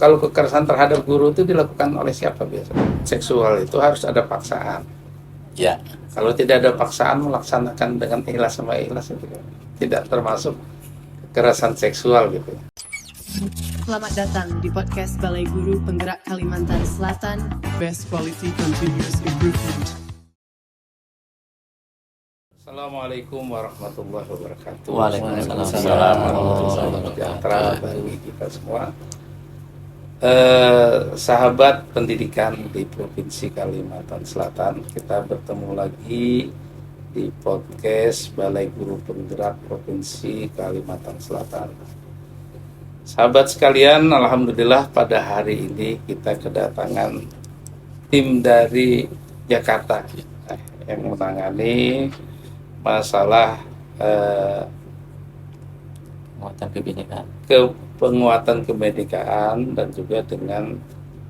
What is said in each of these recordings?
Kalau kekerasan terhadap guru itu dilakukan oleh siapa biasanya? Seksual itu harus ada paksaan. Ya, Kalau tidak ada paksaan melaksanakan dengan ikhlas sama ikhlas itu tidak termasuk kekerasan seksual gitu. Selamat datang di podcast Balai Guru Penggerak Kalimantan Selatan. Best quality continuous improvement. Assalamualaikum warahmatullahi wabarakatuh. Waalaikumsalam warahmatullahi wabarakatuh bagi kita semua. Sahabat pendidikan di Provinsi Kalimantan Selatan, kita bertemu lagi di podcast Balai Guru Penggerak Provinsi Kalimantan Selatan. Sahabat sekalian, alhamdulillah pada hari ini kita kedatangan tim dari Jakarta yang menangani masalah penguatan kebinekaan. Penguatan kebinekaan dan juga dengan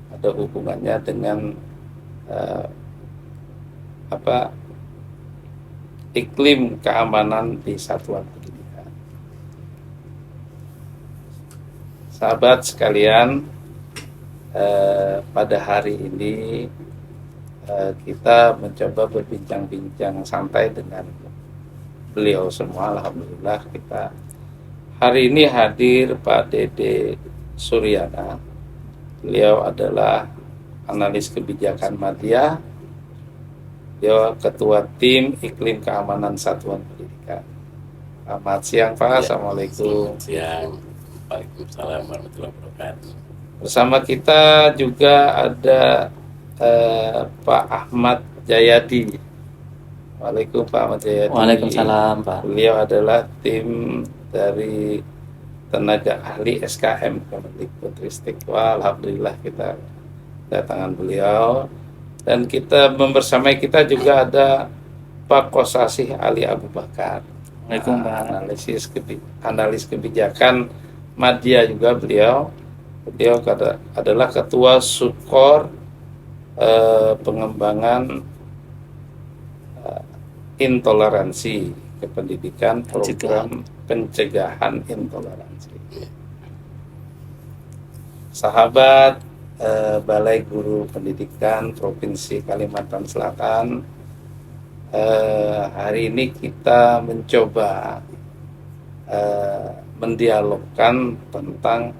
ada hubungannya dengan iklim keamanan di satuan pendidikan. Sahabat sekalian, pada hari ini kita mencoba berbincang-bincang santai dengan beliau semua. Alhamdulillah kita hari ini hadir Pak Dede Suryana. Beliau adalah analis kebijakan media. Beliau ketua tim iklim keamanan satuan pendidikan. Selamat siang Pak. Ya, Assalamualaikum. Selamat siang. Waalaikumsalam warahmatullahi wabarakatuh. Bersama kita juga ada Pak Ahmad Jayadi. Waalaikumsalam Pak Ahmad Jayadi. Waalaikumsalam Pak. Beliau adalah tim dari tenaga ahli SKM Kemendikbudristek. Alhamdulillah kita kedatangan beliau, dan kita membersamai kita juga ada Pak Kosasih Ali Abu Bakar. Analis kebijakan media juga beliau. Beliau adalah ketua Subkor pengembangan intoleransi kependidikan program pencegahan intoleransi. Sahabat Balai Guru Pendidikan Provinsi Kalimantan Selatan, hari ini kita mencoba mendialogkan tentang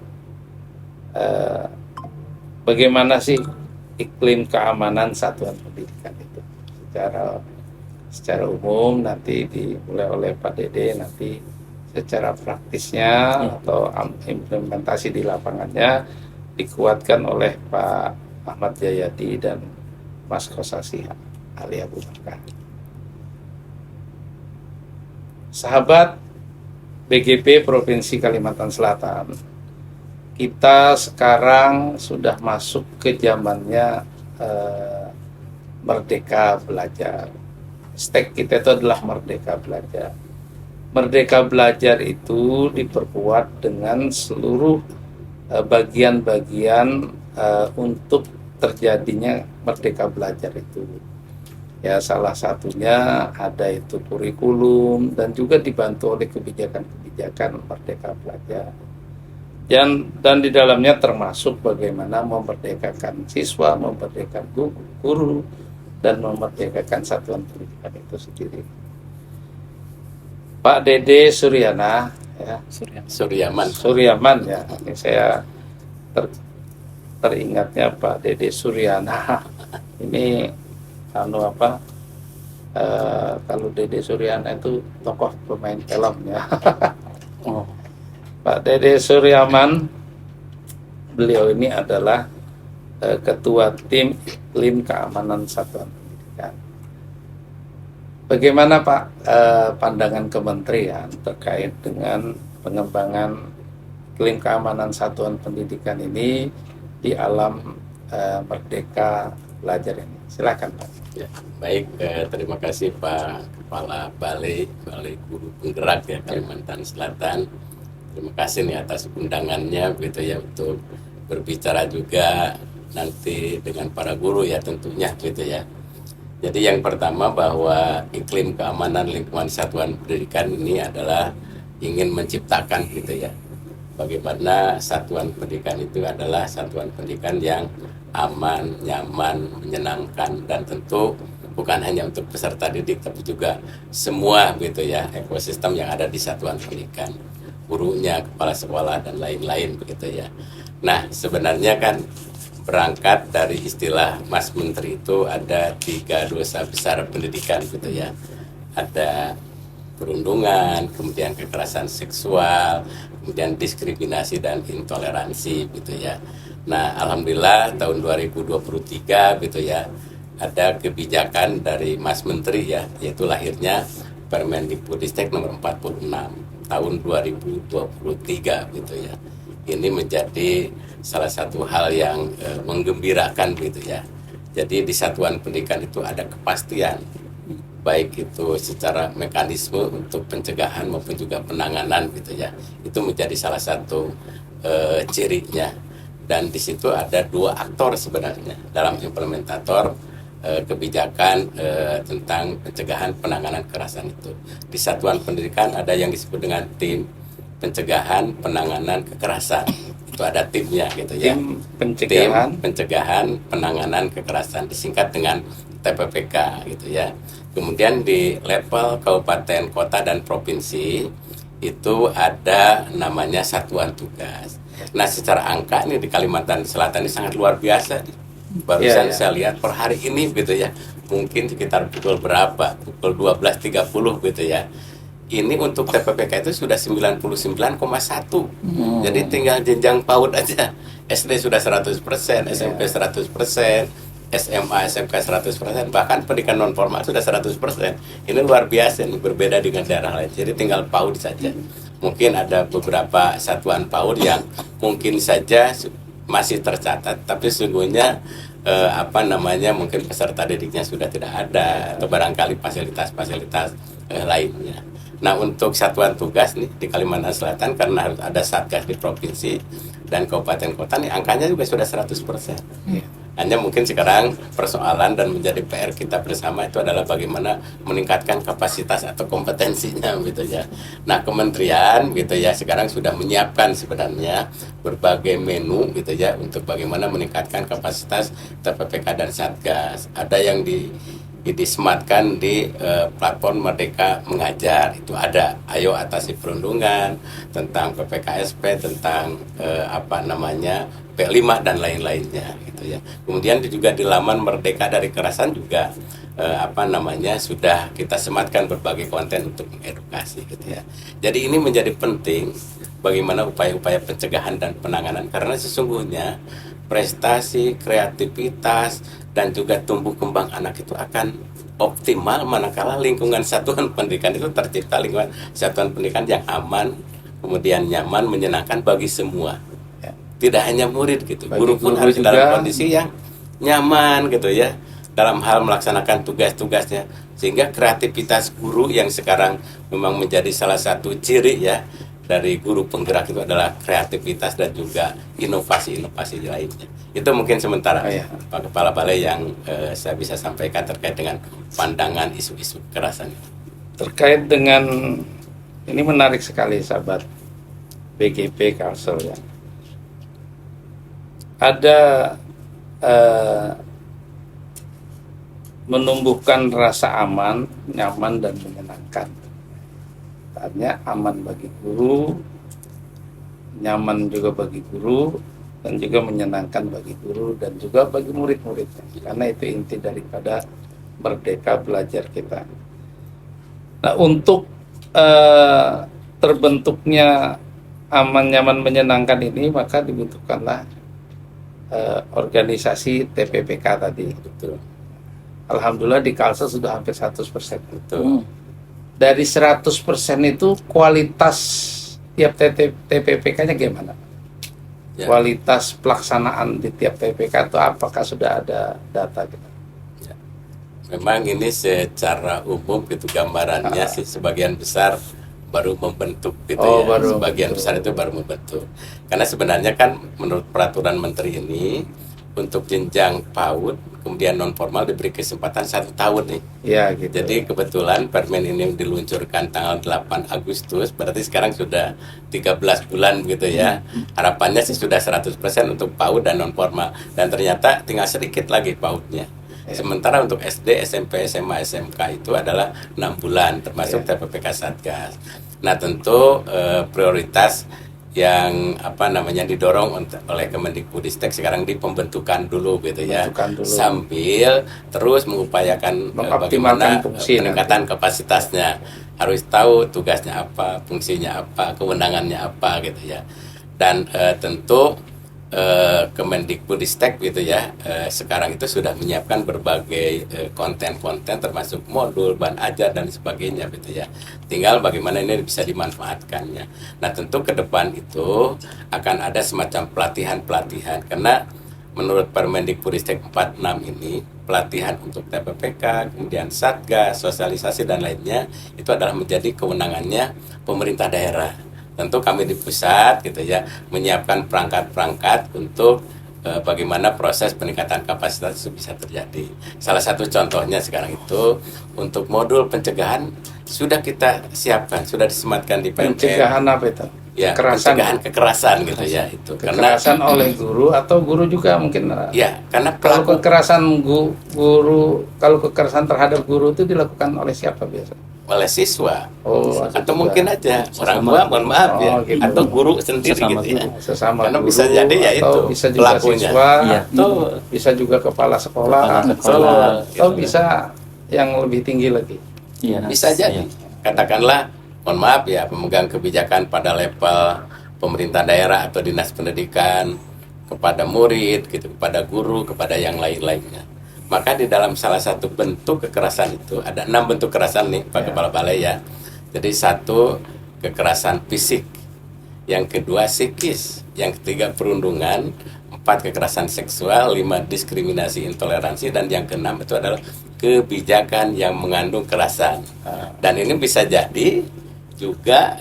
bagaimana sih iklim keamanan satuan pendidikan itu secara umum, nanti dimulai oleh Pak Dede, nanti secara praktisnya atau implementasi di lapangannya dikuatkan oleh Pak Ahmad Jayadi dan Mas Kosasih Ali Abu Bakar. Sahabat BGP Provinsi Kalimantan Selatan, kita sekarang sudah masuk ke zamannya merdeka belajar. Hashtag kita itu adalah merdeka belajar. Merdeka belajar itu diperkuat dengan seluruh bagian-bagian untuk terjadinya merdeka belajar itu. Ya, salah satunya ada itu kurikulum dan juga dibantu oleh kebijakan-kebijakan merdeka belajar. Dan di dalamnya termasuk bagaimana memerdekakan siswa, memerdekakan guru, dan memerdekakan satuan pendidikan itu sendiri. Pak Dede Suryana, ya. Suryaman ya. Ini saya teringatnya Pak Dede Suryana. Ini kalau Dede Suryana itu tokoh pemain film ya. Pak Dede Suryaman, beliau ini adalah ketua tim iklim keamanan satuan pendidikan. Bagaimana Pak pandangan kementerian terkait dengan pengembangan iklim keamanan satuan pendidikan ini di alam merdeka belajar ini? Silakan Pak. Ya, baik, terima kasih Pak Kepala Balai Guru Penggerak ya Kalimantan Selatan. Terima kasih nih atas undangannya begitu ya, untuk berbicara juga nanti dengan para guru ya tentunya gitu ya. Jadi yang pertama bahwa iklim keamanan lingkungan satuan pendidikan ini adalah ingin menciptakan gitu ya bagaimana satuan pendidikan itu adalah satuan pendidikan yang aman, nyaman, menyenangkan, dan tentu bukan hanya untuk peserta didik tapi juga semua gitu ya, ekosistem yang ada di satuan pendidikan, gurunya, kepala sekolah, dan lain-lain begitu ya. Nah, sebenarnya kan berangkat dari istilah Mas Menteri itu ada 3 dosa besar pendidikan gitu ya. Ada perundungan, kemudian kekerasan seksual, kemudian diskriminasi dan intoleransi gitu ya. Nah, alhamdulillah tahun 2023 gitu ya, ada kebijakan dari Mas Menteri ya, yaitu lahirnya Permendikbudristek nomor 46 tahun 2023 gitu ya. Ini menjadi salah satu hal yang menggembirakan gitu ya. Jadi di satuan pendidikan itu ada kepastian, baik itu secara mekanisme untuk pencegahan maupun juga penanganan gitu ya. Itu menjadi salah satu cirinya. Dan di situ ada 2 aktor sebenarnya dalam implementator kebijakan tentang pencegahan penanganan kekerasan itu. Di satuan pendidikan ada yang disebut dengan tim pencegahan penanganan kekerasan. Itu ada timnya gitu ya. Tim pencegahan penanganan kekerasan, disingkat dengan TPPK gitu ya. Kemudian di level kabupaten, kota, dan provinsi itu ada namanya satuan tugas. Nah, secara angka ini di Kalimantan Selatan ini sangat luar biasa. Barusan saya lihat per hari ini gitu ya, mungkin sekitar pukul berapa? Pukul 12.30 gitu ya. Ini untuk TPPK itu sudah 99,1. Jadi tinggal jenjang PAUD aja. SD sudah 100%, SMP 100%, SMA, SMK 100%, bahkan pendidikan non formal sudah 100%. Ini luar biasa, ini berbeda dengan daerah lain. Jadi tinggal PAUD saja. Mungkin ada beberapa satuan PAUD yang mungkin saja masih tercatat, tapi sesungguhnya mungkin peserta didiknya sudah tidak ada, atau barangkali fasilitas-fasilitas lainnya. Nah, untuk satuan tugas nih di Kalimantan Selatan, karena harus ada satgas di provinsi dan kabupaten kota nih, angkanya juga sudah 100%. Hanya mungkin sekarang persoalan dan menjadi PR kita bersama itu adalah bagaimana meningkatkan kapasitas atau kompetensinya gitu ya. Nah, kementerian gitu ya sekarang sudah menyiapkan sebenarnya berbagai menu gitu ya untuk bagaimana meningkatkan kapasitas TPPK dan Satgas. Ada yang disematkan di platform Merdeka Mengajar, itu ada ayo atasi perundungan, tentang PPKSP, tentang P5 dan lain-lainnya gitu ya. Kemudian juga di laman Merdeka dari Kekerasan juga sudah kita sematkan berbagai konten untuk mengedukasi gitu ya. Jadi ini menjadi penting bagaimana upaya-upaya pencegahan dan penanganan, karena sesungguhnya prestasi, kreativitas, dan juga tumbuh kembang anak itu akan optimal manakala lingkungan satuan pendidikan itu tercipta lingkungan satuan pendidikan yang aman, kemudian nyaman, menyenangkan bagi semua. Tidak hanya murid gitu, guru pun harus dalam kondisi yang nyaman gitu ya, dalam hal melaksanakan tugas-tugasnya, sehingga kreativitas guru yang sekarang memang menjadi salah satu ciri ya dari guru penggerak itu adalah kreativitas dan juga inovasi-inovasi lainnya. Itu mungkin sementara Pak Kepala Balai yang saya bisa sampaikan terkait dengan pandangan isu-isu kekerasan. Terkait dengan ini menarik sekali sahabat BGP Kalsel ya. Ada menumbuhkan rasa aman, nyaman, dan menyenangkan. Artinya aman bagi guru, nyaman juga bagi guru, dan juga menyenangkan bagi guru dan juga bagi murid-muridnya. Karena itu inti daripada Merdeka Belajar kita. Nah, untuk terbentuknya aman, nyaman, menyenangkan ini, maka dibutuhkanlah organisasi TPPK tadi. Betul. Alhamdulillah di Kalsel sudah hampir 100%. Betul. Dari 100% itu kualitas tiap TPPK-nya gimana? Ya. Kualitas pelaksanaan di tiap TPPK itu apakah sudah ada data gitu? Ya. Memang ini secara umum gitu gambarannya sih sebagian besar baru membentuk gitu sebagian besar itu baru membentuk. Karena sebenarnya kan menurut peraturan menteri ini untuk jenjang PAUD kemudian non formal diberi kesempatan 1 tahun nih. Ya gitu. Jadi kebetulan permen ini diluncurkan tanggal 8 Agustus, berarti sekarang sudah 13 bulan gitu ya. Harapannya sih sudah 100% untuk PAUD dan non formal, dan ternyata tinggal sedikit lagi PAUD-nya. Sementara untuk SD, SMP, SMA, SMK itu adalah 6 bulan termasuk TPPK Satgas. Nah, tentu prioritas yang didorong oleh Kemendikbudristek sekarang di pembentukan dulu gitu ya, sambil terus mengupayakan bagaimana peningkatan kapasitasnya, harus tahu tugasnya apa, fungsinya apa, kewenangannya apa gitu ya. Dan tentu Kemendikbudristek gitu ya, sekarang itu sudah menyiapkan berbagai konten-konten termasuk modul, bahan ajar dan sebagainya gitu ya. Tinggal bagaimana ini bisa dimanfaatkannya. Nah, tentu ke depan itu akan ada semacam pelatihan-pelatihan, karena menurut Permendikbudristek 46 ini pelatihan untuk TPPK, kemudian Satgas, sosialisasi dan lainnya itu adalah menjadi kewenangannya pemerintah daerah. Tentu kami di pusat gitu ya menyiapkan perangkat-perangkat untuk bagaimana proses peningkatan kapasitas itu bisa terjadi. Salah satu contohnya sekarang itu untuk modul pencegahan sudah kita siapkan, sudah disematkan di PMN. Pencegahan apa itu? Ya, pencegahan kekerasan gitu ya itu. Kekerasan oleh guru atau guru juga mungkin. Ya, karena kalau kekerasan guru, kalau kekerasan terhadap guru itu dilakukan oleh siapa biasanya? Oleh siswa, atau juga. Mungkin aja orang tua, mohon maaf ya, gitu. Atau guru sendiri sesama gitu ya. Sesama karena guru, bisa jadi ya itu bisa juga pelakunya. Siswa, atau bisa juga kepala sekolah, atau bisa yang lebih tinggi lagi. Iya, bisa jadi. Katakanlah, mohon maaf ya, pemegang kebijakan pada level pemerintah daerah atau dinas pendidikan kepada murid, gitu, kepada guru, kepada yang lain-lainnya. Maka di dalam salah satu bentuk kekerasan itu ada 6 bentuk kekerasan nih Pak Kepala Balai ya. Jadi 1 kekerasan fisik, yang kedua psikis, yang ketiga perundungan, 4 kekerasan seksual, 5 diskriminasi intoleransi, dan yang ke-6 itu adalah kebijakan yang mengandung kekerasan. Dan ini bisa jadi juga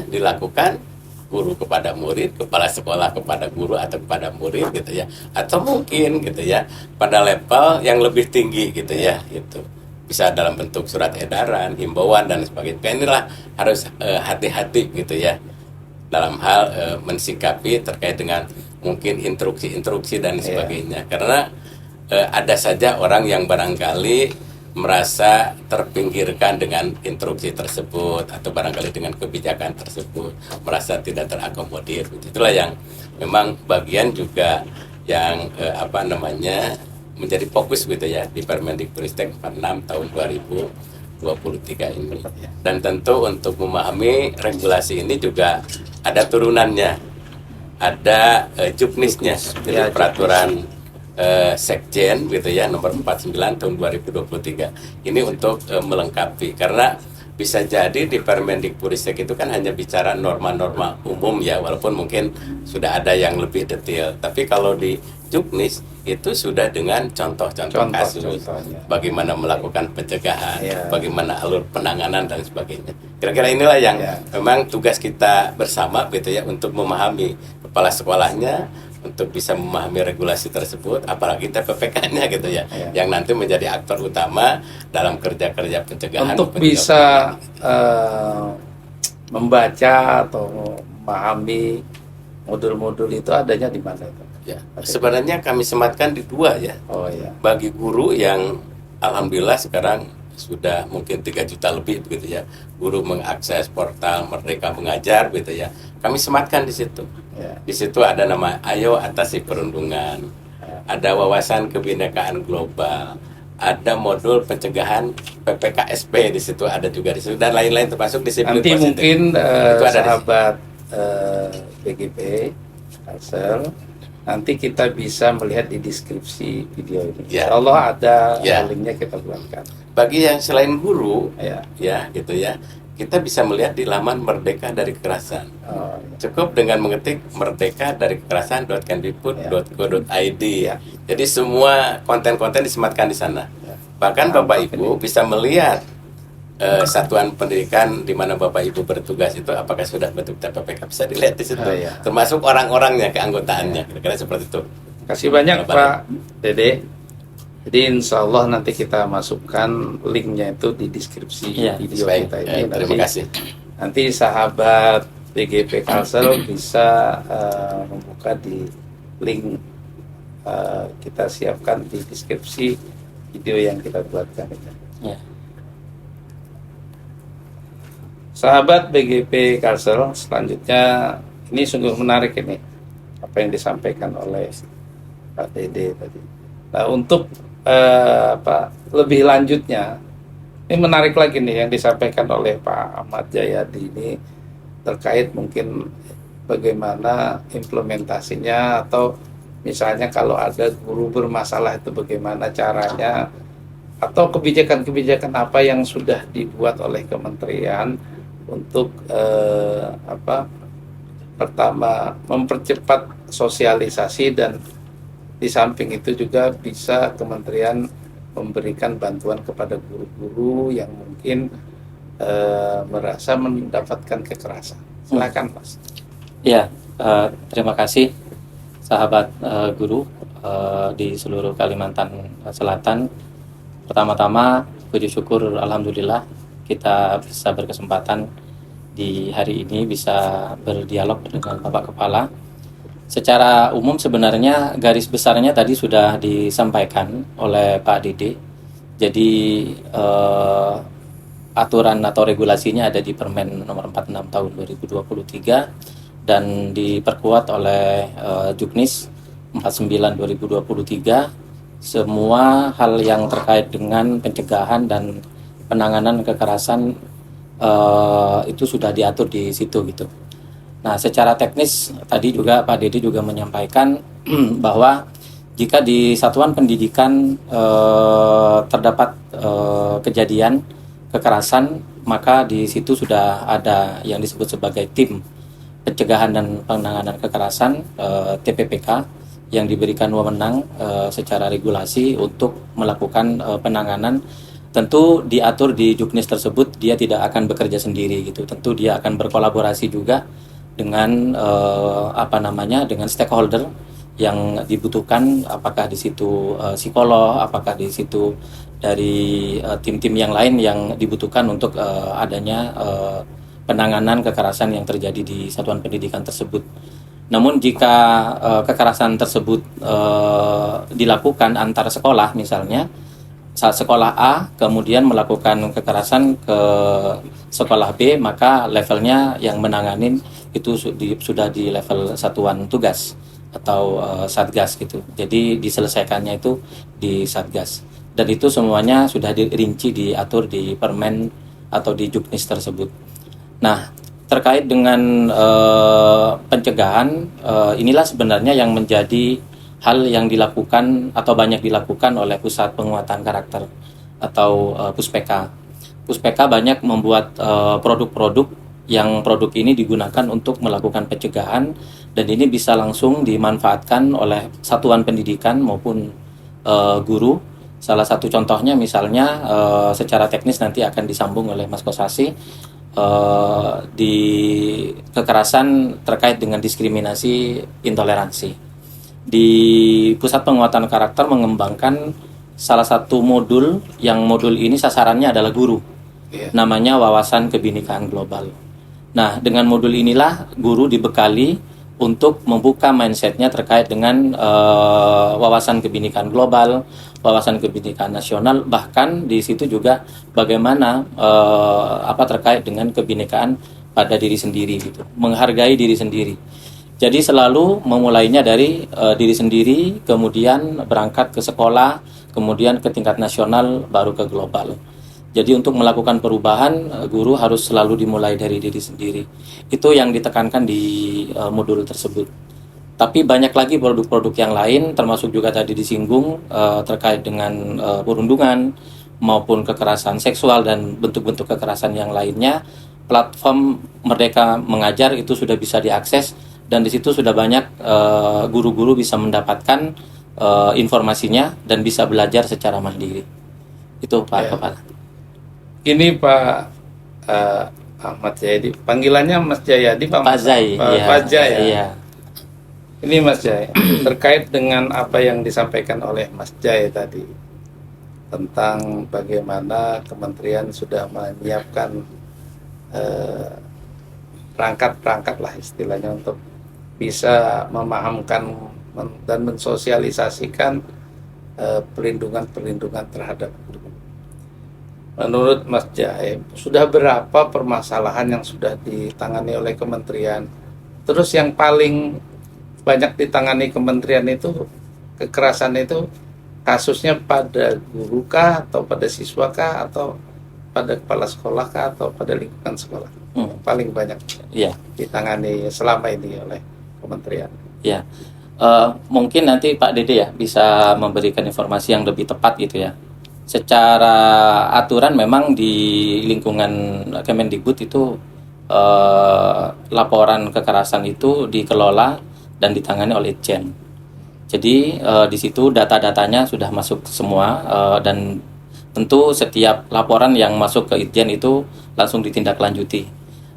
dilakukan guru kepada murid, kepala sekolah kepada guru atau kepada murid gitu ya, atau mungkin gitu ya pada level yang lebih tinggi gitu ya, itu bisa dalam bentuk surat edaran, himbauan dan sebagainya. Inilah harus hati-hati gitu ya dalam hal mensikapi terkait dengan mungkin instruksi dan sebagainya, karena ada saja orang yang barangkali merasa terpinggirkan dengan instruksi tersebut atau barangkali dengan kebijakan tersebut, merasa tidak terakomodir. Itulah yang memang bagian juga yang menjadi fokus gitu ya di Permendikbudristek 46 tahun 2023 ini. Dan tentu untuk memahami regulasi ini juga ada turunannya, ada juknisnya, jadi peraturan Sekjen gitu ya nomor 49 tahun 2023 ini untuk melengkapi, karena bisa jadi di Permendikbudristek itu kan hanya bicara norma-norma umum ya, walaupun mungkin sudah ada yang lebih detail, tapi kalau di juknis itu sudah dengan contoh-contoh kasus, bagaimana melakukan pencegahan, bagaimana alur penanganan dan sebagainya. Kira-kira inilah yang memang tugas kita bersama gitu ya, untuk memahami kepala sekolahnya, untuk bisa memahami regulasi tersebut, apalagi TPPK-nya gitu ya, yang nanti menjadi aktor utama dalam kerja-kerja pencegahan. Untuk bisa membaca atau memahami modul-modul itu adanya di mana itu? Ya, sebenarnya kami sematkan di 2 ya. Bagi guru yang alhamdulillah sekarang sudah mungkin 3 juta lebih begitu ya, guru mengakses portal Merdeka Mengajar gitu ya, kami sematkan di situ. Di situ ada nama Ayo Atasi Perundungan, ada wawasan kebinekaan global, ada modul pencegahan PPKSP di situ, ada juga di situ, dan lain-lain termasuk disiplin nanti positif. Mungkin itu ada sahabat BGP Kalsel, nanti kita bisa melihat di deskripsi video ini. Insya Allah ada linknya kita buatkan. Bagi yang selain guru, ya gitu ya, kita bisa melihat di laman Merdeka dari Kekerasan. Cukup dengan mengetik merdeka dari kekerasan.kemdikbud.go.id. Jadi semua konten-konten disematkan di sana. Bahkan Bapak Ibu bisa melihat satuan pendidikan di mana Bapak Ibu bertugas itu apakah sudah bentuk TPPK, bisa dilihat di situ. Termasuk orang-orangnya, keanggotaannya. Kira-kira seperti itu. Terima kasih banyak Pak Dede. Jadi insya Allah nanti kita masukkan linknya itu di deskripsi Iya. video Baik, kita ini. terima kasih. Nanti sahabat BGP Kalsel bisa membuka di link kita siapkan di deskripsi video yang kita buatkan itu. Ya. Sahabat BGP Kalsel, selanjutnya ini sungguh menarik ini apa yang disampaikan oleh Pak Dede tadi. Nah, untuk lebih lanjutnya, ini menarik lagi nih yang disampaikan oleh Pak Ahmad Jayadi ini terkait mungkin bagaimana implementasinya, atau misalnya kalau ada guru bermasalah itu bagaimana caranya, atau kebijakan-kebijakan apa yang sudah dibuat oleh kementerian untuk pertama mempercepat sosialisasi, dan di samping itu juga bisa kementerian memberikan bantuan kepada guru-guru yang mungkin merasa mendapatkan kekerasan. Silakan Mas. Ya, terima kasih sahabat guru di seluruh Kalimantan Selatan. Pertama-tama puji syukur alhamdulillah kita bisa berkesempatan di hari ini bisa berdialog dengan Bapak Kepala. Secara umum sebenarnya garis besarnya tadi sudah disampaikan oleh Pak Dede. Jadi aturan atau regulasinya ada di Permen nomor 46 tahun 2023 dan diperkuat oleh Juknis 49 2023. Semua hal yang terkait dengan pencegahan dan penanganan kekerasan itu sudah diatur di situ gitu. Nah, secara teknis tadi juga Pak Dede juga menyampaikan bahwa jika di satuan pendidikan terdapat kejadian kekerasan, maka di situ sudah ada yang disebut sebagai tim pencegahan dan penanganan kekerasan TPPK yang diberikan wewenang secara regulasi untuk melakukan penanganan. Tentu diatur di Juknis tersebut dia tidak akan bekerja sendiri gitu. Tentu dia akan berkolaborasi juga dengan dengan stakeholder yang dibutuhkan, apakah di situ psikolog, apakah di situ dari tim-tim yang lain yang dibutuhkan untuk adanya penanganan kekerasan yang terjadi di satuan pendidikan tersebut. Namun jika kekerasan tersebut dilakukan antar sekolah, misalnya saat sekolah A kemudian melakukan kekerasan ke sekolah B, maka levelnya yang menanganin itu sudah di level satuan tugas atau satgas gitu. Jadi diselesaikannya itu di satgas. Dan itu semuanya sudah dirinci, diatur di permen atau di Juknis tersebut. Nah, terkait dengan pencegahan, inilah sebenarnya yang menjadi hal yang dilakukan atau banyak dilakukan oleh Pusat Penguatan Karakter atau Puspeka. Puspeka banyak membuat produk-produk yang produk ini digunakan untuk melakukan pencegahan, dan ini bisa langsung dimanfaatkan oleh satuan pendidikan maupun guru. Salah satu contohnya misalnya secara teknis nanti akan disambung oleh Mas Kosasi, di kekerasan terkait dengan diskriminasi intoleransi. Di Pusat Penguatan Karakter mengembangkan salah satu modul yang modul ini sasarannya adalah guru. Namanya Wawasan Kebinekaan Global. Nah, dengan modul inilah guru dibekali untuk membuka mindsetnya terkait dengan wawasan kebinekaan global, wawasan kebinekaan nasional, bahkan di situ juga bagaimana terkait dengan kebinekaan pada diri sendiri gitu, menghargai diri sendiri. Jadi selalu memulainya dari diri sendiri, kemudian berangkat ke sekolah, kemudian ke tingkat nasional, baru ke global. Jadi untuk melakukan perubahan, guru harus selalu dimulai dari diri sendiri. Itu yang ditekankan di modul tersebut. Tapi banyak lagi produk-produk yang lain, termasuk juga tadi disinggung terkait dengan perundungan maupun kekerasan seksual dan bentuk-bentuk kekerasan yang lainnya. Platform Merdeka Mengajar itu sudah bisa diakses, dan di situ sudah banyak guru-guru bisa mendapatkan informasinya dan bisa belajar secara mandiri. Itu Pak Kepala. Ini Pak Ahmad Jayadi, panggilannya Mas Jayadi, Pak Zai. Pak Jai ya. Iya. Ini Mas Jai, terkait dengan apa yang disampaikan oleh Mas Jai tadi, tentang bagaimana kementerian sudah menyiapkan perangkat-perangkat lah istilahnya untuk bisa memahamkan dan mensosialisasikan perlindungan terhadap guru. Menurut Mas Jaim, sudah berapa permasalahan yang sudah ditangani oleh kementerian? Terus yang paling banyak ditangani kementerian itu, kekerasan itu, kasusnya pada guru kah, atau pada siswa kah, atau pada kepala sekolah kah, atau pada lingkungan sekolah? Paling banyak ditangani selama ini oleh kementerian. Ya, mungkin nanti Pak Dede ya bisa memberikan informasi yang lebih tepat gitu ya. Secara aturan memang di lingkungan Kemendikbud itu laporan kekerasan itu dikelola dan ditangani oleh Itjen. Jadi di situ data-datanya sudah masuk semua dan tentu setiap laporan yang masuk ke Itjen itu langsung ditindaklanjuti.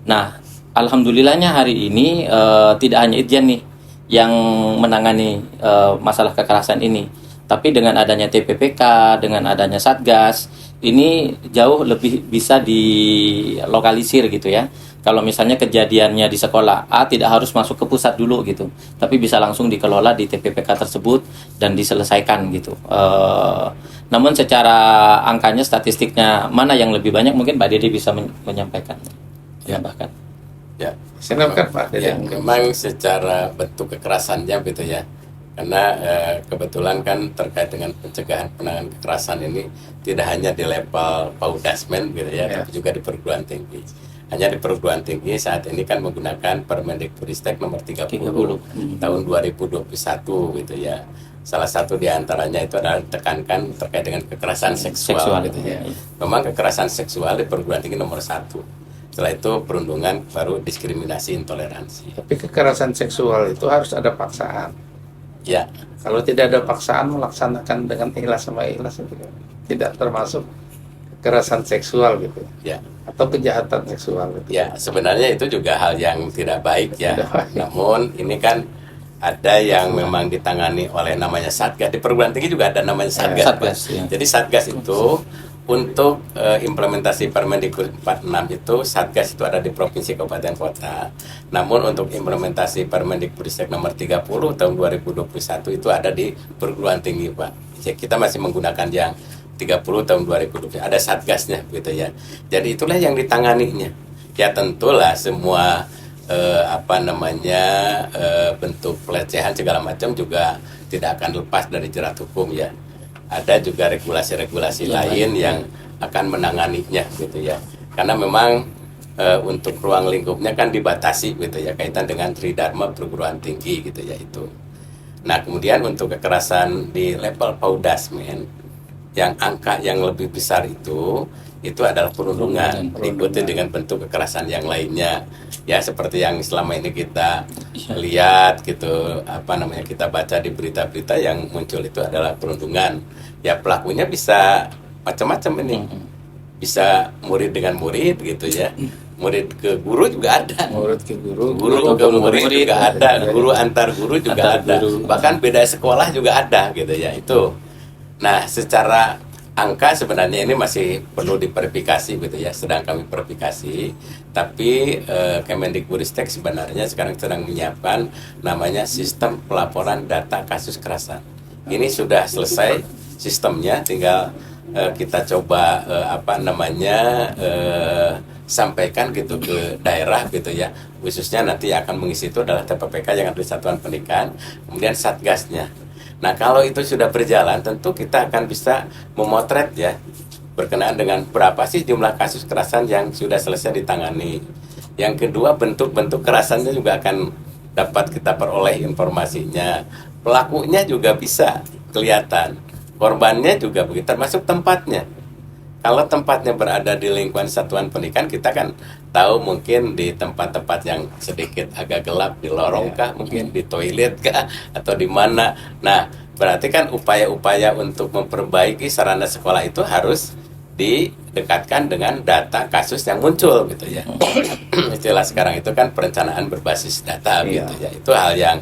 Nah, alhamdulillahnya hari ini tidak hanya Itjen nih yang menangani masalah kekerasan ini. Tapi dengan adanya TPPK, dengan adanya Satgas, ini jauh lebih bisa dilokalisir gitu ya. Kalau misalnya kejadiannya di sekolah A tidak harus masuk ke pusat dulu gitu, tapi bisa langsung dikelola di TPPK tersebut dan diselesaikan gitu. Namun secara angkanya, statistiknya mana yang lebih banyak mungkin Pak Dede bisa menyampaikan, menambahkan. Ya, Silakan Pak Dede. Ya, memang secara bentuk kekerasannya gitu ya. Karena kebetulan kan terkait dengan pencegahan penanganan kekerasan ini tidak hanya di level Paudasmen gitu ya, tapi juga di perguruan tinggi. Hanya di perguruan tinggi saat ini kan menggunakan Permendikbudristek nomor 30 tahun 2021 gitu ya. Salah satu diantaranya itu adalah tekankan terkait dengan kekerasan seksual gitu ya. Memang kekerasan seksual di perguruan tinggi nomor 1. Setelah itu perundungan, baru diskriminasi, intoleransi. Tapi kekerasan seksual itu harus ada paksaan. Ya. Kalau tidak ada paksaan melaksanakan dengan ikhlas sama ikhlas itu tidak termasuk kekerasan seksual gitu ya. Atau kejahatan seksual gitu. Ya, sebenarnya itu juga hal yang tidak baik ya. Tidak baik. Namun ini kan ada yang memang ditangani oleh namanya Satgas. Di perguruan tinggi juga ada namanya Satgas. Satgas, ya. Jadi Satgas itu untuk implementasi Permendikbud 46 itu Satgas itu ada di provinsi, kabupaten, kota. Namun untuk implementasi Permendikbudristek nomor 30 tahun 2021 itu ada di perguruan tinggi, Pak. Jadi kita masih menggunakan yang 30 tahun 2020. Ada Satgasnya gitu ya. Jadi itulah yang ditanganinya. Ya tentulah semua bentuk pelecehan segala macam juga tidak akan lepas dari jerat hukum ya. Ada juga regulasi-regulasi lain yang akan menanganinya gitu ya. Karena memang untuk ruang lingkupnya kan dibatasi gitu ya, kaitan dengan Tridharma perguruan tinggi gitu ya itu. Nah kemudian untuk kekerasan di level Paudasmen yang angka yang lebih besar itu adalah perundungan, diikuti dengan bentuk kekerasan yang lainnya ya, seperti yang selama ini kita lihat gitu, kita baca di berita-berita yang muncul itu adalah perundungan ya. Pelakunya bisa macam-macam ini, bisa murid dengan murid gitu ya, murid ke guru juga ada, Murid ke guru, guru ke murid juga ada, guru antar guru juga ada, bahkan beda sekolah juga ada gitu ya itu. Nah secara angka sebenarnya ini masih perlu diverifikasi gitu ya, sedang kami verifikasi. Tapi Kemendikbudristek sebenarnya sekarang sedang menyiapkan namanya sistem pelaporan data kasus kekerasan. Ini sudah selesai sistemnya, tinggal kita coba sampaikan gitu ke daerah gitu ya. Khususnya nanti akan mengisi itu adalah TPPK yang ada di Satuan Pendidikan, kemudian Satgasnya. Nah kalau itu sudah berjalan, tentu kita akan bisa memotret ya, berkenaan dengan berapa sih jumlah kasus kekerasan yang sudah selesai ditangani. Yang kedua, bentuk-bentuk kekerasannya juga akan dapat kita peroleh informasinya. Pelakunya juga bisa kelihatan, korbannya juga begitu, termasuk tempatnya. Kalau tempatnya berada di lingkungan satuan pendidikan, kita kan tahu mungkin di tempat-tempat yang sedikit agak gelap, di lorong kah, mungkin di toilet kah, atau di mana. Nah, berarti kan upaya-upaya untuk memperbaiki sarana sekolah itu harus didekatkan dengan data kasus yang muncul gitu ya. Istilah sekarang itu kan perencanaan berbasis data gitu ya. Itu hal yang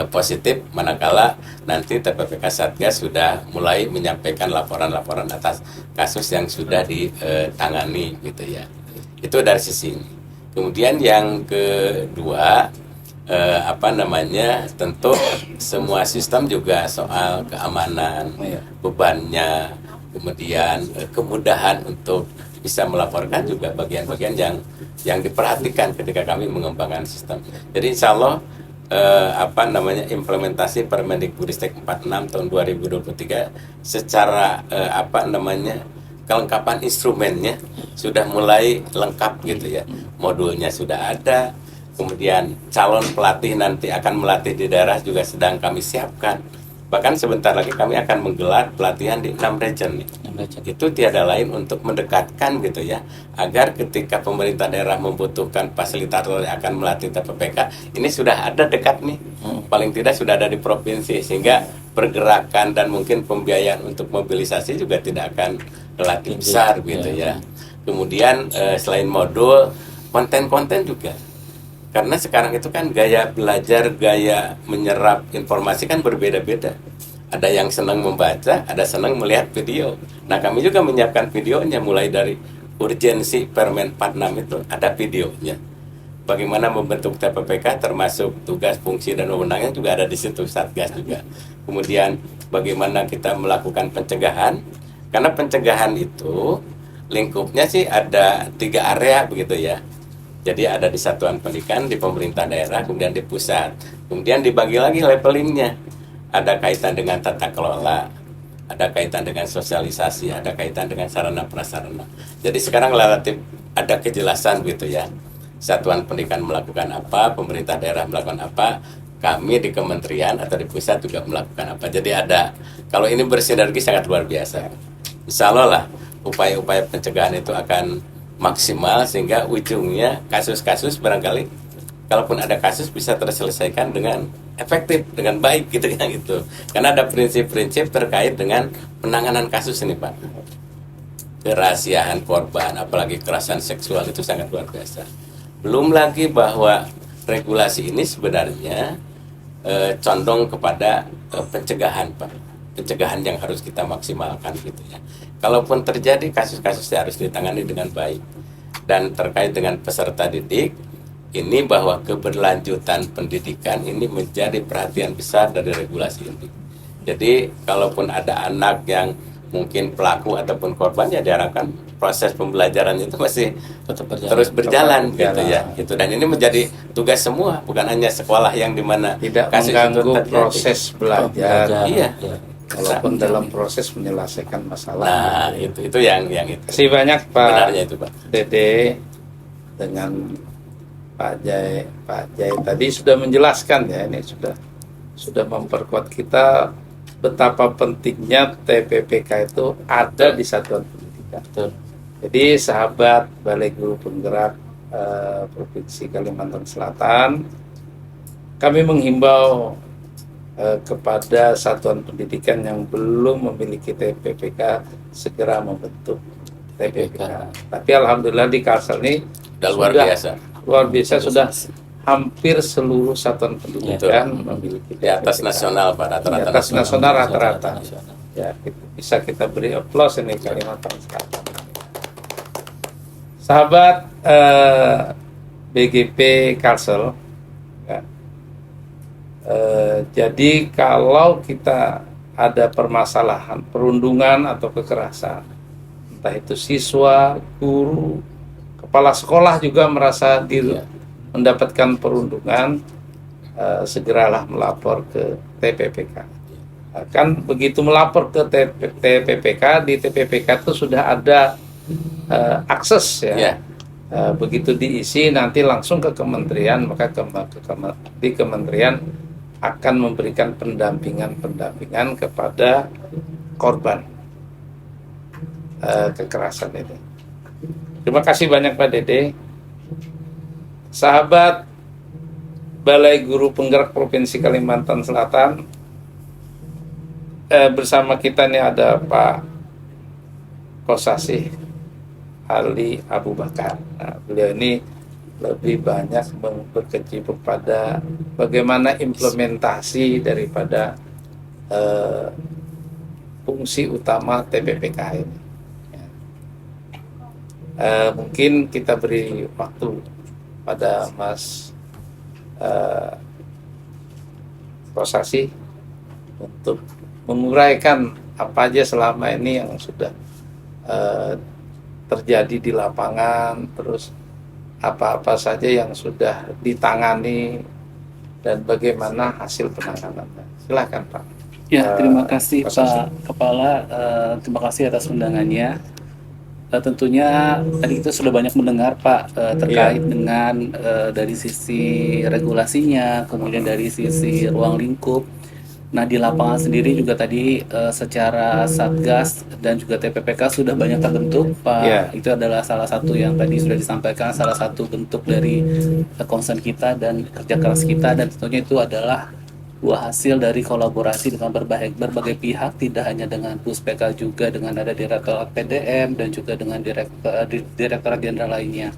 positif manakala nanti TPPK Satgas sudah mulai menyampaikan laporan-laporan atas kasus yang sudah ditangani gitu ya. Itu dari sisi ini. Kemudian yang kedua tentu semua sistem juga soal keamanan, bebannya, kemudian kemudahan untuk bisa melaporkan juga bagian-bagian yang diperhatikan ketika kami mengembangkan sistem. Jadi insya Allah implementasi Permendikbudristek 46 tahun 2023 secara kelengkapan instrumennya sudah mulai lengkap gitu ya. Modulnya sudah ada, kemudian calon pelatih nanti akan melatih di daerah juga sedang kami siapkan. Bahkan sebentar lagi kami akan menggelar pelatihan di 6 region nih. Itu tiada lain untuk mendekatkan gitu ya, agar ketika pemerintah daerah membutuhkan fasilitator yang akan melatih TPPK, ini sudah ada dekat nih, paling tidak sudah ada di provinsi, sehingga pergerakan dan mungkin pembiayaan untuk mobilisasi juga tidak akan relatif besar gitu ya. Kemudian selain modul, konten-konten juga. Karena sekarang itu kan gaya belajar, gaya menyerap informasi kan berbeda-beda. Ada yang senang membaca, ada senang melihat video. Nah, kami juga menyiapkan videonya mulai dari urgensi Permen 46 itu ada videonya. Bagaimana membentuk TPPK termasuk tugas, fungsi dan wewenangnya juga ada di situ, Satgas juga. Kemudian bagaimana kita melakukan pencegahan? Karena pencegahan itu lingkupnya sih ada 3 area begitu ya. Jadi ada di satuan pendidikan, di pemerintah daerah, kemudian di pusat. Kemudian dibagi lagi levelingnya. Ada kaitan dengan tata kelola, ada kaitan dengan sosialisasi, ada kaitan dengan sarana prasarana. Jadi sekarang relatif ada kejelasan gitu ya. Satuan pendidikan melakukan apa, pemerintah daerah melakukan apa, kami di kementerian atau di pusat juga melakukan apa. Jadi ada, kalau ini bersinergi sangat luar biasa. Insya Allah lah, upaya-upaya pencegahan itu akan maksimal sehingga ujungnya kasus-kasus barangkali kalaupun ada kasus bisa terselesaikan dengan efektif, dengan baik gitu ya gitu. Karena ada prinsip-prinsip terkait dengan penanganan kasus ini Pak. Kerahasiaan korban, apalagi kekerasan seksual itu sangat luar biasa. Belum lagi bahwa regulasi ini sebenarnya condong kepada pencegahan Pak. Pencegahan yang harus kita maksimalkan gitu ya. Kalaupun terjadi kasus-kasusnya harus ditangani dengan baik. Dan terkait dengan peserta didik, ini bahwa keberlanjutan pendidikan ini menjadi perhatian besar dari regulasi ini. Jadi kalaupun ada anak yang mungkin pelaku ataupun korban, ya diharapkan proses pembelajaran itu masih terus berjalan gitu ya. Gitu. Dan ini menjadi tugas semua, bukan hanya sekolah yang dimana tidak kasus mengganggu itu terjadi. proses belajar. Iya. Walaupun dalam proses menyelesaikan masalah. Nah, itu yang itu. Terima kasih banyak Pak Benarnya itu, Pak. Dede dengan Pak Jai tadi sudah menjelaskan ya, ini sudah memperkuat kita betapa pentingnya TPPK itu ada di satuan pendidikan. Betul. Jadi sahabat Balai Guru Penggerak Provinsi Kalimantan Selatan, kami menghimbau kepada satuan pendidikan yang belum memiliki TPPK segera membentuk TPPK. Tapi alhamdulillah di Kalsel ini luar biasa sudah hampir seluruh satuan pendidikan memiliki di atas nasional Pak, rata-rata. Di atas nasional rata-rata. Ya, bisa kita beri aplaus ini Kalimantan Selatan. Sahabat BGP Kalsel, ya. Jadi kalau kita ada permasalahan perundungan atau kekerasan, entah itu siswa, guru, kepala sekolah juga merasa mendapatkan perundungan, segeralah melapor ke TPPK. Kan begitu melapor ke TPPK, di TPPK itu sudah ada akses ya. Begitu diisi nanti langsung ke kementerian, maka di kementerian akan memberikan pendampingan kepada korban kekerasan ini. Terima kasih banyak Pak Dede. Sahabat Balai Guru Penggerak Provinsi Kalimantan Selatan, bersama kita nih ada Pak Kosasih Ali Abu Bakar. Nah, beliau ini lebih banyak berkecimpung pada bagaimana implementasi daripada fungsi utama TPPK ini. Mungkin kita beri waktu pada Mas Rosasi untuk menguraikan apa aja selama ini yang sudah terjadi di lapangan, terus apa-apa saja yang sudah ditangani dan bagaimana hasil penanganannya. Silakan Pak. Ya, terima kasih Mas Pak Kepala. Terima kasih atas undangannya. Tentunya tadi kita sudah banyak mendengar Pak terkait dengan dari sisi regulasinya, kemudian dari sisi ruang lingkup. Nah, di lapangan sendiri juga tadi secara Satgas dan juga TPPK sudah banyak terbentuk Pak. Iya. Itu adalah salah satu yang tadi sudah disampaikan, salah satu bentuk dari concern kita dan kerja keras kita, dan tentunya itu adalah buah hasil dari kolaborasi dengan berbagai pihak, tidak hanya dengan Puspeka, juga dengan ada Direktorat PDM dan juga dengan Direktorat Jenderal lainnya.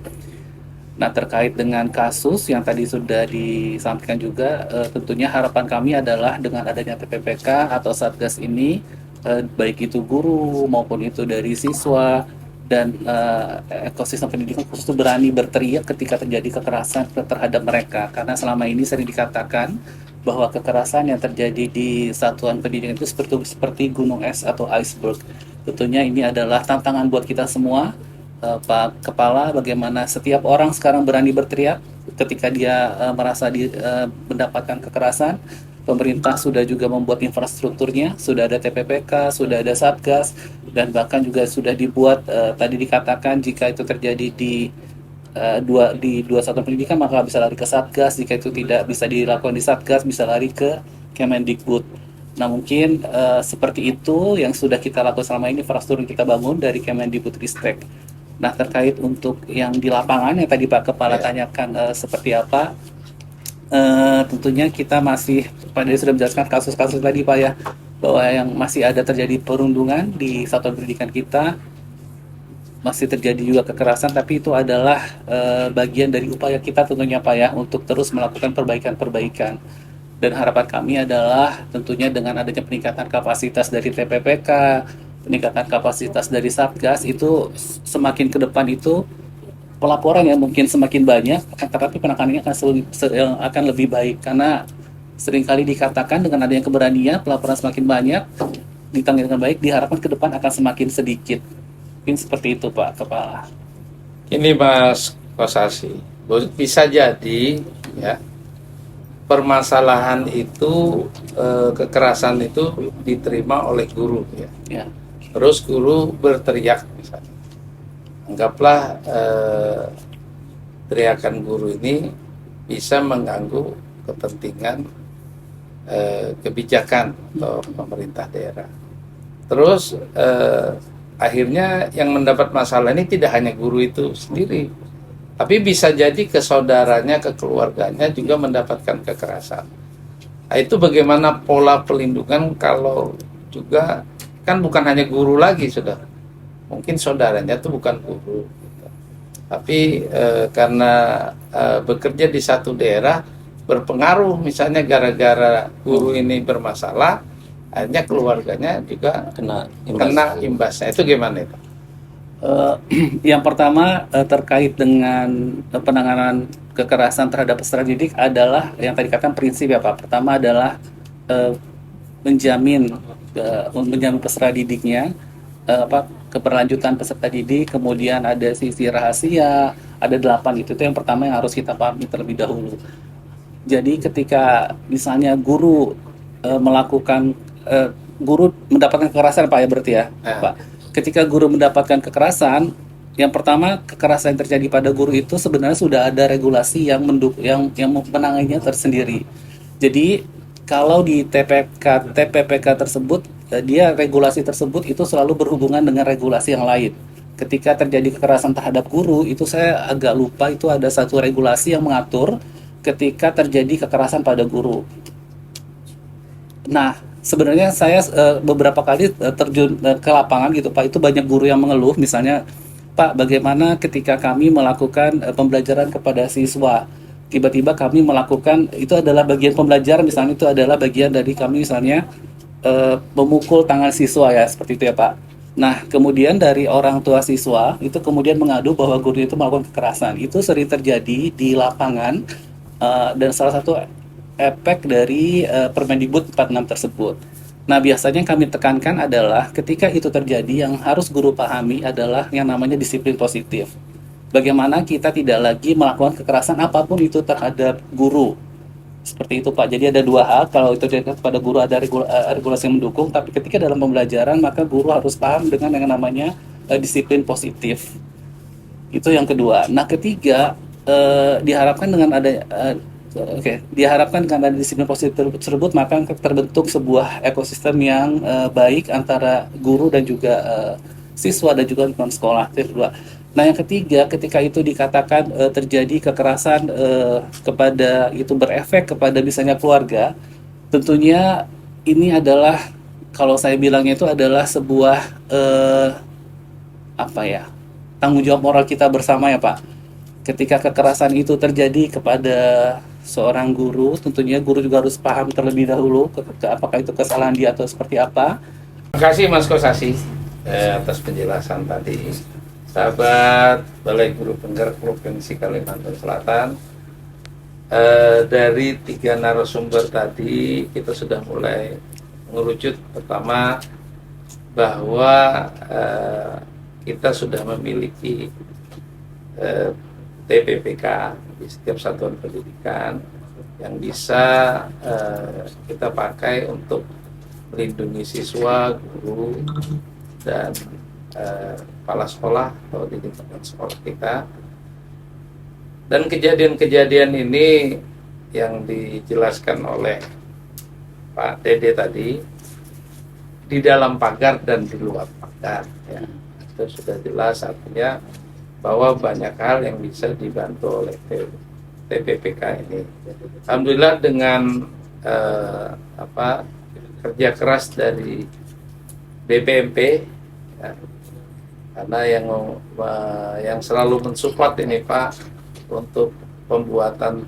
Nah, terkait dengan kasus yang tadi sudah disampaikan juga, tentunya harapan kami adalah dengan adanya TPPK atau Satgas ini, baik itu guru maupun itu dari siswa dan ekosistem pendidikan khusus itu berani berteriak ketika terjadi kekerasan terhadap mereka. Karena selama ini sering dikatakan bahwa kekerasan yang terjadi di satuan pendidikan itu seperti gunung es atau iceberg. Tentunya ini adalah tantangan buat kita semua. Pak Kepala, bagaimana setiap orang sekarang berani berteriak ketika dia merasa mendapatkan kekerasan. Pemerintah sudah juga membuat infrastrukturnya, sudah ada TPPK, sudah ada Satgas, dan bahkan juga sudah dibuat tadi dikatakan jika itu terjadi di dua satuan pendidikan maka bisa lari ke Satgas, jika itu tidak bisa dilakukan di Satgas bisa lari ke Kemendikbud. Nah, mungkin seperti itu yang sudah kita lakukan selama ini, infrastruktur yang kita bangun dari Kemendikbudristek. Nah, terkait untuk yang di lapangan yang tadi Pak Kepala tanyakan seperti apa, tentunya kita masih, Pak Dedi sudah menjelaskan kasus-kasus tadi Pak ya, bahwa yang masih ada terjadi perundungan di satuan pendidikan kita, masih terjadi juga kekerasan, tapi itu adalah bagian dari upaya kita tentunya Pak ya, untuk terus melakukan perbaikan-perbaikan. Dan harapan kami adalah tentunya dengan adanya peningkatan kapasitas dari TPPK, peningkatan kapasitas dari Satgas, itu semakin ke depan itu pelaporan yang mungkin semakin banyak, tetapi penanganannya akan lebih baik, karena seringkali dikatakan dengan adanya keberanian pelaporan semakin banyak ditangani dengan baik, diharapkan ke depan akan semakin sedikit. Mungkin seperti itu Pak Kepala. Ini Mas Kosasi, bisa jadi ya permasalahan itu kekerasan itu diterima oleh guru ya. Ya. Terus guru berteriak misalnya. Anggaplah teriakan guru ini bisa mengganggu kepentingan kebijakan atau pemerintah daerah. Terus akhirnya yang mendapat masalah ini tidak hanya guru itu sendiri, tapi bisa jadi ke saudaranya, ke keluarganya juga mendapatkan kekerasan. Nah, itu bagaimana pola pelindungan kalau juga kan bukan hanya guru lagi, sudah mungkin saudaranya itu bukan guru gitu. Tapi karena bekerja di satu daerah berpengaruh, misalnya gara-gara guru ini bermasalah, akhirnya keluarganya juga kena imbasnya. Itu gimana itu? Yang pertama terkait dengan penanganan kekerasan terhadap peserta didik adalah yang tadi katakan prinsip ya Pak. Pertama adalah menjamin peserta didiknya, keberlanjutan peserta didik, kemudian ada sisi rahasia, ada 8 itu yang pertama yang harus kita pahami terlebih dahulu. Jadi ketika misalnya guru guru mendapatkan kekerasan Pak ya berarti ya Pak. Ketika guru mendapatkan kekerasan, yang pertama kekerasan yang terjadi pada guru itu sebenarnya sudah ada regulasi yang menanganinya tersendiri. Jadi kalau di TPPK tersebut, dia regulasi tersebut itu selalu berhubungan dengan regulasi yang lain. Ketika terjadi kekerasan terhadap guru, itu saya agak lupa, itu ada satu regulasi yang mengatur ketika terjadi kekerasan pada guru. Nah, sebenarnya saya beberapa kali terjun ke lapangan gitu Pak, itu banyak guru yang mengeluh, misalnya Pak, bagaimana ketika kami melakukan pembelajaran kepada siswa, tiba-tiba kami melakukan, itu adalah bagian pembelajaran, misalnya itu adalah bagian dari kami misalnya memukul tangan siswa ya, seperti itu ya Pak. Nah, kemudian dari orang tua siswa itu kemudian mengadu bahwa guru itu melakukan kekerasan. Itu sering terjadi di lapangan, dan salah satu efek dari Permendikbud 46 tersebut. Nah, biasanya yang kami tekankan adalah ketika itu terjadi, yang harus guru pahami adalah yang namanya disiplin positif. Bagaimana kita tidak lagi melakukan kekerasan apapun itu terhadap guru. Seperti itu Pak. Jadi ada dua hal, kalau itu kepada guru ada regulasi yang mendukung, tapi ketika dalam pembelajaran maka guru harus paham dengan yang namanya disiplin positif. Itu yang kedua. Nah, ketiga, diharapkan dengan ada diharapkan dengan ada disiplin positif tersebut maka terbentuk sebuah ekosistem yang baik antara guru dan juga siswa dan juga lingkungan sekolah. Itu kedua. Nah, yang ketiga, ketika itu dikatakan terjadi kekerasan kepada itu berefek kepada misalnya keluarga, tentunya ini adalah, kalau saya bilangnya itu adalah sebuah tanggung jawab moral kita bersama ya Pak. Ketika kekerasan itu terjadi kepada seorang guru, tentunya guru juga harus paham terlebih dahulu apakah itu kesalahan dia atau seperti apa. Terima kasih Mas Kosasi atas penjelasan tadi. Sahabat Balai Guru Penggerak Provinsi Kalimantan Selatan, dari 3 narasumber tadi kita sudah mulai mengerucut. Pertama, bahwa kita sudah memiliki TPPK di setiap satuan pendidikan yang bisa kita pakai untuk melindungi siswa, guru, dan kepala sekolah atau di lingkungan sekolah kita. Dan kejadian-kejadian ini yang dijelaskan oleh Pak Dede tadi, di dalam pagar dan di luar pagar ya. Itu sudah jelas, artinya bahwa banyak hal yang bisa dibantu oleh TPPK ini. Alhamdulillah dengan kerja keras dari BPMP ya, karena yang selalu mensupport ini Pak untuk pembuatan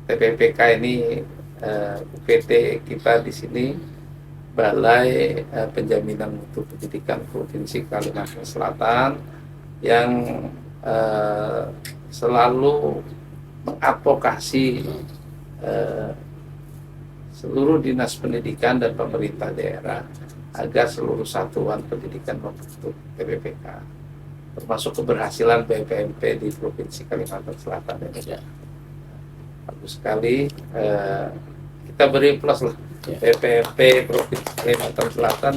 TPPK ini, UPT kita di sini, Balai Penjaminan Mutu Pendidikan Provinsi Kalimantan Selatan, yang selalu mengadvokasi seluruh dinas pendidikan dan pemerintah daerah agar seluruh satuan pendidikan membentuk TPPK, termasuk keberhasilan BPMP di Provinsi Kalimantan Selatan ini. Bagus sekali, kita beri plus lah BPMP Provinsi Kalimantan Selatan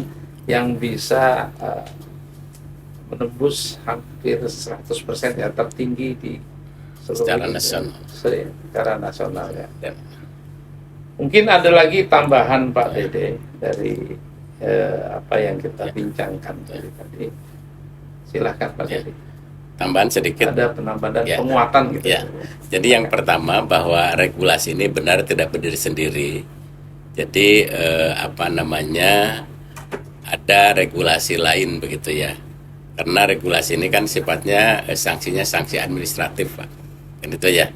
yang bisa menembus hampir 100% ya, tertinggi di seluruh secara nasional ya. Mungkin ada lagi tambahan Pak Dede dari apa yang kita bincangkan tadi. Silahkan Pak Dede. Tambahan sedikit. Ada penambahan dan penguatan gitu. Ya. Jadi yang pertama, bahwa regulasi ini benar tidak berdiri sendiri. Jadi ada regulasi lain begitu ya. Karena regulasi ini kan sifatnya sanksinya sanksi administratif Pak. Kan itu ya.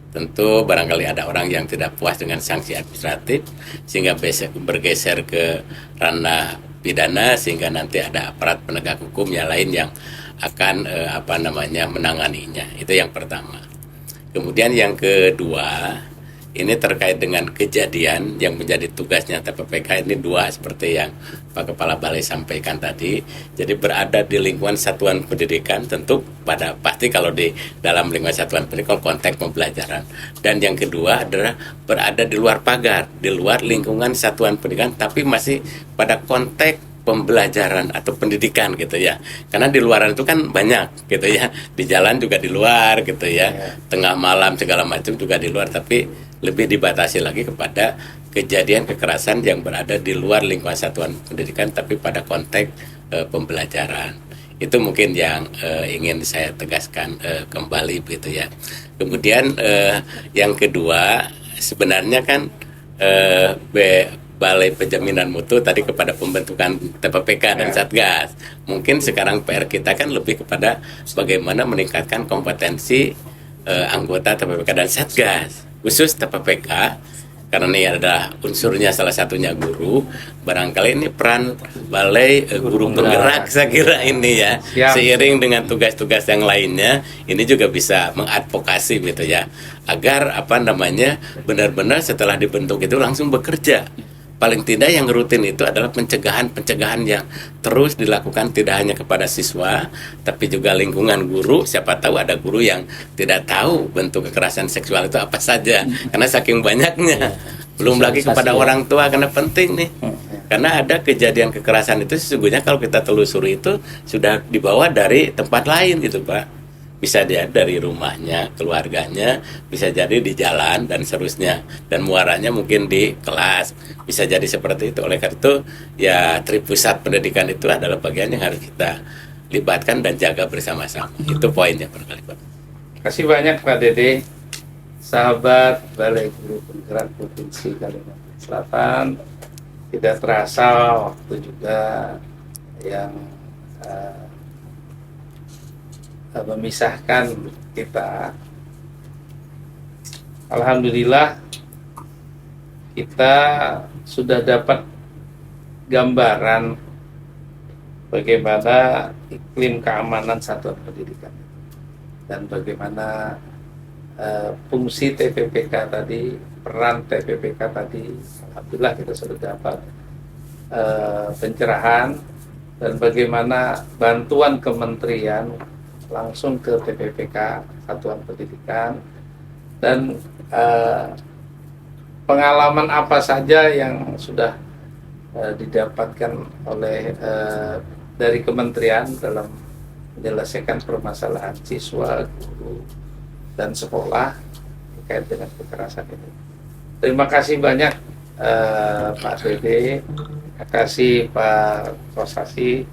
Tentu barangkali ada orang yang tidak puas dengan sanksi administratif sehingga bergeser ke ranah pidana, sehingga nanti ada aparat penegak hukum yang lain yang akan menanganinya. Itu yang pertama. Kemudian yang kedua, ini terkait dengan kejadian yang menjadi tugasnya TPPK ini dua, seperti yang Pak Kepala Balai sampaikan tadi. Jadi berada di lingkungan satuan pendidikan, tentu pasti kalau di dalam lingkungan satuan pendidikan konteks pembelajaran. Dan yang kedua adalah berada di luar pagar, di luar lingkungan satuan pendidikan, tapi masih pada konteks pembelajaran atau pendidikan gitu ya. Karena di luaran itu kan banyak gitu ya. Di jalan juga di luar gitu ya. Tengah malam segala macam juga di luar, tapi lebih dibatasi lagi kepada kejadian kekerasan yang berada di luar lingkungan satuan pendidikan tapi pada konteks pembelajaran. Itu mungkin yang ingin saya tegaskan kembali gitu ya. Kemudian yang kedua, sebenarnya kan Balai Penjaminan Mutu tadi kepada pembentukan TPPK dan Satgas. Mungkin sekarang PR kita kan lebih kepada bagaimana meningkatkan kompetensi anggota TPPK dan Satgas, khusus TPPK, karena ini adalah unsurnya salah satunya guru. Barangkali ini peran Balai Guru Penggerak saya kira ini ya. Siap. Seiring dengan tugas-tugas yang lainnya, ini juga bisa mengadvokasi gitu ya, agar benar-benar setelah dibentuk itu langsung bekerja. Paling tidak yang rutin itu adalah pencegahan yang terus dilakukan tidak hanya kepada siswa, tapi juga lingkungan guru. Siapa tahu ada guru yang tidak tahu bentuk kekerasan seksual itu apa saja, karena saking banyaknya. Belum lagi kepada orang tua, karena penting nih. Karena ada kejadian kekerasan itu sesungguhnya kalau kita telusuri itu sudah dibawa dari tempat lain gitu Pak. Bisa dia dari rumahnya, keluarganya, bisa jadi di jalan dan seterusnya, dan muaranya mungkin di kelas, bisa jadi seperti itu. Oleh karena itu ya Tripusat Pendidikan itu adalah bagian yang harus kita libatkan dan jaga bersama-sama. Itu poinnya barangkali Pak. Terima kasih banyak Pak Dede, sahabat Balai Guru Penggerak Provinsi Kalimantan Selatan. Tidak terasa waktu juga yang memisahkan kita. Alhamdulillah kita sudah dapat gambaran bagaimana iklim keamanan satuan pendidikan dan bagaimana fungsi TPPK tadi, peran TPPK tadi. Alhamdulillah kita sudah dapat pencerahan dan bagaimana bantuan kementerian langsung ke TPPK Satuan Pendidikan, dan pengalaman apa saja yang sudah didapatkan oleh dari kementerian dalam menyelesaikan permasalahan siswa, guru, dan sekolah terkait dengan kekerasan ini. Terima kasih banyak Pak Dede, terima kasih Pak Kosasi,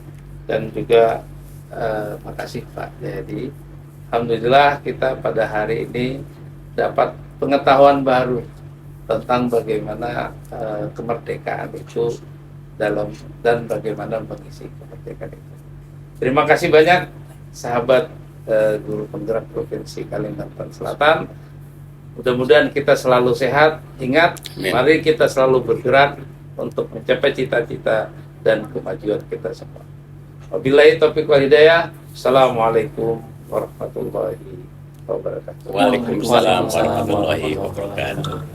dan juga makasih Pak Jayadi. Alhamdulillah kita pada hari ini dapat pengetahuan baru tentang bagaimana kemerdekaan itu dan bagaimana mengisi kemerdekaan itu. Terima kasih banyak sahabat Guru Penggerak Provinsi Kalimantan Selatan. Mudah-mudahan kita selalu sehat. Ingat, mari kita selalu bergerak untuk mencapai cita-cita dan kemajuan kita semua. Wabillahi taufiq wal hidayah. Assalamualaikum warahmatullahi wabarakatuh. Waalaikumsalam warahmatullahi wabarakatuh.